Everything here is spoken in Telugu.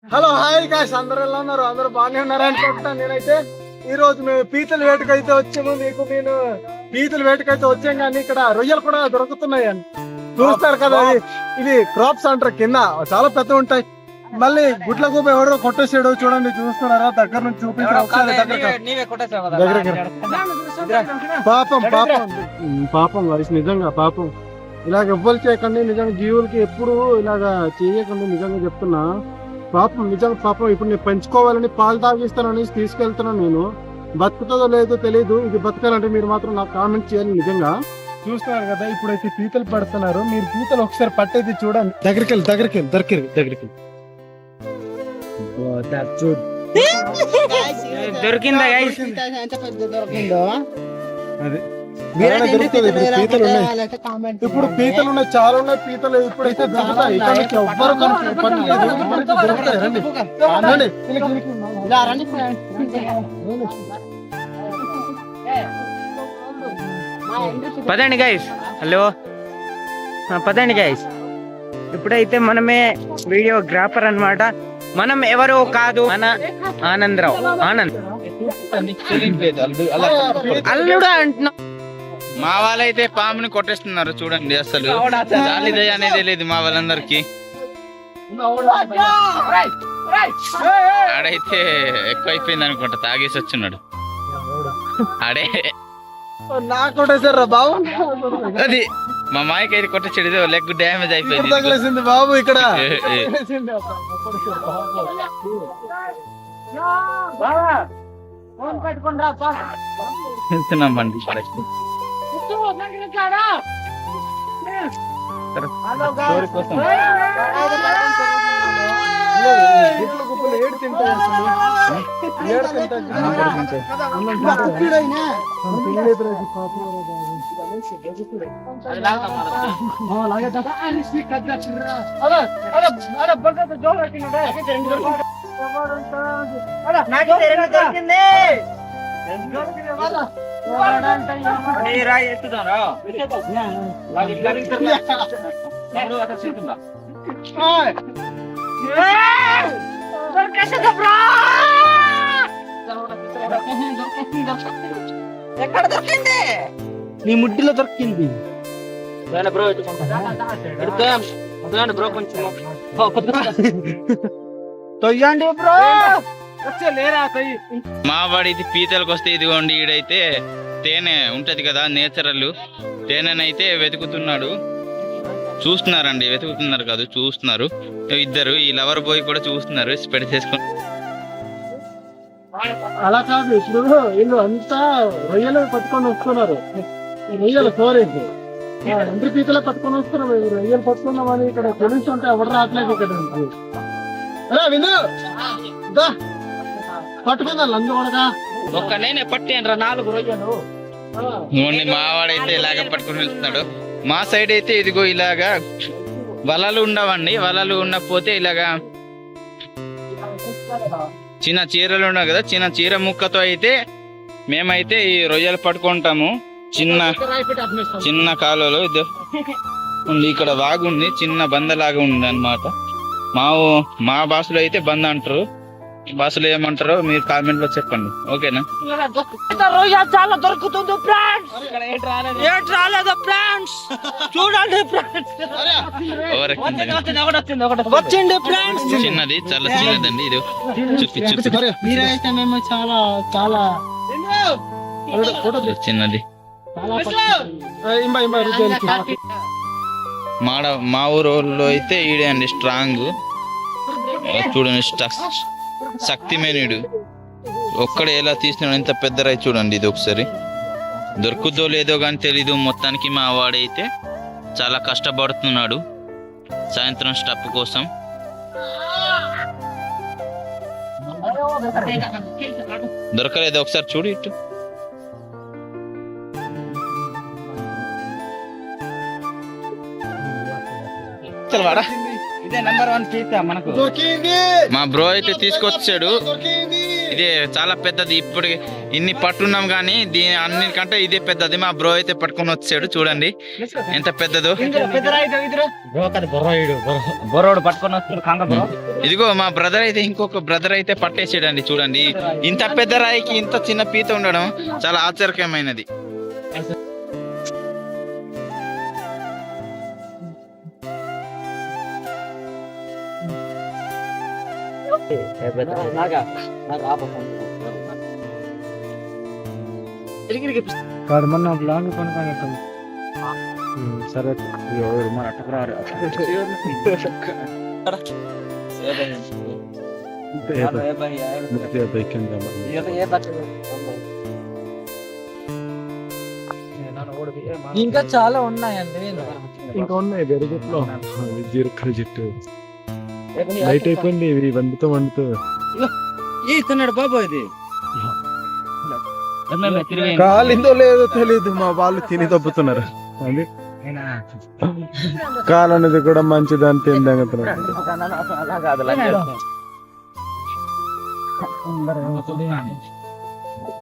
హలో హాయ్ గాయ్స్, అందరూ ఎలా ఉన్నారు? అందరూ బాగానే ఉన్నారు అనుకుంటున్నాను. నేనైతే ఈ రోజు మేము పీతల వేటకైతే వచ్చాము. నేను పీతల వేటకైతే వచ్చాం, కానీ ఇక్కడ రొయ్యలు కూడా దొరుకుతున్నాయి అని చూస్తారు కదా. ఇది క్రాప్స్ అంటారు, కింద చాలా పెద్ద ఉంటాయి. మళ్ళీ గుడ్ల గూబ ఎవడో కొట్టేసాడు చూడండి, చూస్తున్నారా? దగ్గర నుంచి చూపించారు. పాపం పాపం పాపం వయసు, నిజంగా పాపం. ఇలాగ ఎవ్వరు చేయకండి, నిజంగా జీవులకి ఎప్పుడు ఇలాగ చేయకండి. నిజంగా చెప్తున్నా, పాపం నిజంగా పాపం. ఇప్పుడు నేను పెంచుకోవాలని పాలు తాగిస్తానని తీసుకెళ్తున్నాను. నేను బతుకుతుందో లేదో తెలియదు. ఇది బతకాలంటే మీరు మాత్రం నాకు కామెంట్ చేయాలి. నిజంగా చూస్తున్నారు కదా, ఇప్పుడైతే పీతలు పడుతున్నారు. మీరు పీతలు ఒకసారి పట్టేది చూడండి. దగ్గరికి దొరికిందా అదే దొరుకుతుంది. పీతలు ఉన్నాయి, ఇప్పుడు పీతలు ఉన్నాయి, చాలా ఉన్నాయి పీతలు. ఇప్పుడైతే దొరుకుతాయి. ఎవ్వరు దొరుకుతాయి. రండి పదండి గైస్. హలో పదండి గైస్. ఇప్పుడైతే మనమే వీడియోగ్రాఫర్ అన్నమాట. మనం ఎవరో కాదు, మన ఆనందరావు. ఆనంద్ అల్లుడు అంటున్నా. మా వాళ్ళైతే పాముని కొట్టేస్తున్నారు చూడండి. అసలు జాలిదయ అనేది లేదు మా వాళ్ళందరికి. ఆడైతే ఎక్కువ అయిపోయింది అనుకుంటా, తాగేసి వచ్చిన్నాడు ఆడే. నాకు కొట్టేసారా బాబు? అది మా మాయకి అయితే కొట్టేసాడు, లెగ్ డ్యామేజ్ అయిపోయింది బాబు. ఇక్కడ వెళ్తున్నామండి. ఏడు తింటాయి ఎక్కడ దొరికింది? నీ ముడ్డిలో దొరికింది బ్రో. కొంచెం తొయ్యండి బ్రో. మా వాడిది పీతలకు వస్తే ఇదిగోండి, ఈడైతే తేనె ఉంటది కదా, నేచురల్ తేనెనైతే వెతుకుతున్నాడు. చూస్తున్నారండి, వెతుకుతున్నారు కాదు, చూస్తున్నారు. ఇద్దరు ఈ లవర్ బాయ్ కూడా చూస్తున్నారు స్పెడ్ చేసుకొని. అలా కాదు, ఇప్పుడు వీళ్ళు అంతా రొయ్యలు పట్టుకొని వస్తున్నారు. రొయ్యలు సోరేసి ఎండ్రి పీతలే పట్టుకొని వస్తున్నారు. రొయ్యలు పట్టుకున్నామని ఇక్కడ పోలీసు ఉంటే ఎవరు రావట్లేదు ఇక్కడ. విను పట్టుకుందా లంచ్ కూడా ఒక్క నేనే పట్టేనరా 4 రొయ్యలు. మా వాడైతే ఇలాగ పట్టుకుని వెళ్తున్నాడు. మా సైడ్ అయితే ఇదిగో ఇలాగా వలలు ఉండవండి. వలలు ఉండకపోతే ఇలాగా చిన్న చీరలు ఉండవు కదా, చిన్న చీర ముక్కతో అయితే మేమైతే ఈ రొయ్యలు పట్టుకుంటాము. చిన్న కాలువలో ఇది ఉంది, ఇక్కడ వాగుంది, చిన్న బందలాగా ఉంది అన్నమాట. మా భాషలో అయితే బంద అంటారు. భాషలో ఏమంటారో మీరు కామెంట్ లో చెప్పండి, ఓకేనా? రొయ్య చాలా దొరుకుతుంది ఫ్రెండ్స్. ఏట్ రాలేదు ఫ్రెండ్స్, చూడండి ఫ్రెండ్స్. వచ్చింది ఫ్రెండ్స్. చిన్నది, చాలా చిన్నదండి. ఇది మీరైతే మేము చాలా చాలా చిన్నది. మా ఊరోళ్ళు అయితే ఈడే అండి స్ట్రాంగ్. చూడండి, శక్తిమేనుడు ఒక్కడే ఎలా తీస్తున్నాడు, ఎంత పెద్ద రై చూడండి. ఇది ఒకసారి దొరుకుతో లేదో కానీ తెలీదు. మొత్తానికి మా వాడైతే చాలా కష్టపడుతున్నాడు సాయంత్రం స్టప్ కోసం. దొరకలేదు, ఒకసారి చూడు ఇటు. వాడా ఇదే నంబర్ 1 పీత మనకు. మా బ్రో అయితే తీసుకొచ్చాడు. ఇదే చాలా పెద్దది. ఇప్పుడు ఇన్ని పట్టున్నాం కానీ దీని అన్నిటికంటే ఇదే పెద్దది. మా బ్రో అయితే పట్టుకొని వచ్చాడు, చూడండి ఎంత పెద్దదో. బొర్రోడు పట్టుకొని వస్తాడు కాంగ బ్రో. ఇదిగో మా బ్రదర్ అయితే ఇంకొక బ్రదర్ అయితే పట్టేసాడండి. చూడండి ఇంత పెద్ద రాయికి ఇంత చిన్న పీత ఉండడం చాలా ఆశ్చర్యకరమైనది. కడమన్న బ్లాగ్ కొనకాగట్టం సరే మన అట్టకురారు ఇంకా చాలా ఉన్నాయండి. ఇంకా ఉన్నాయి బెరగట్లో జీరకాయ చెట్టు లైట్ అయిపోయింది. ఇవి వండుతూ ఇస్తున్నాడు బాబు. ఇది కాలిందో లేదో తెలీదు, మా వాళ్ళు తిని తప్పుతున్నారు. అది కాలు అనేది కూడా మంచిది అని తిందాం.